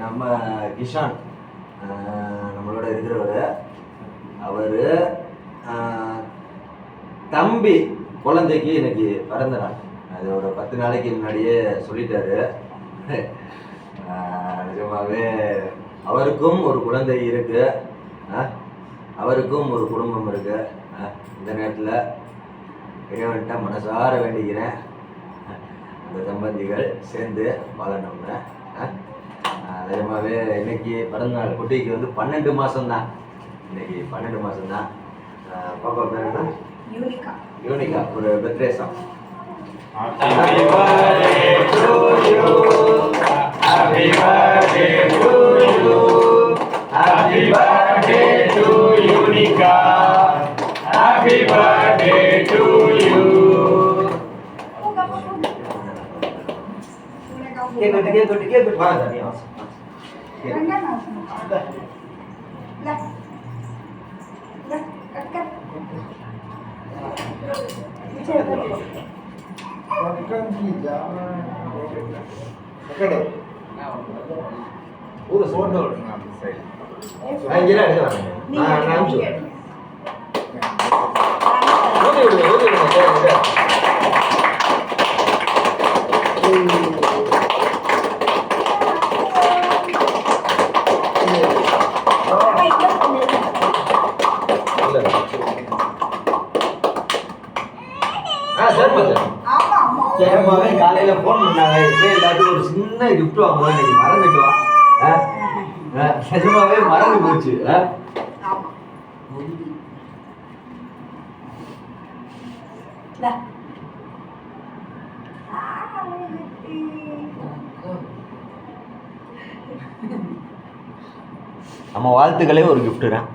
நம்ம கிஷான் நம்மளோட இருக்கிறவர், அவர் தம்பி குழந்தைக்கு இன்னைக்கு பிறந்த நாள். அது ஒரு 10 நாளைக்கு முன்னாடியே சொல்லிட்டாரு. நிஜமாவே அவருக்கும் ஒரு குழந்தை இருக்கு, அவருக்கும் ஒரு குடும்பம் இருக்கு. இந்த நேரத்தில் இறைவன்கிட்ட மனசார வேண்டிக்கிறேன், அந்த தம்பதிகள் சேர்ந்து வாழணும்னு. நிஜமாவே இன்னைக்கு பிறந்தநாள் குட்டிக்கு வந்து 12 மாதம்தான். இன்னைக்கு 12 மாதம்தான். பாப்பா பேர் என்ன? யூனிகா. யூனிகா. ஒரு birthday song. Happy birthday to you. Happy birthday to you. Happy birthday to Unica. Happy birthday to you. Cake. Wah, tadi awas. ஒரு சோட்டோ எடுங்க அந்த சைடு. அங்கேயே எடுங்க வாங்க. நான் அனுப்பிச்சு விடுறேன். ஓடி விடுங்க. சரிம்மாவே காலையில போன் பண்ணாங்க, எல்லாத்துக்கும் ஒரு சின்ன கிஃப்ட் வாங்குவோம், இன்னைக்கு மறந்துட்டோம். நிஜமாவே மறந்து போச்சு. நம்ம வாழ்த்துக்களே ஒரு கிஃப்ட் தான்.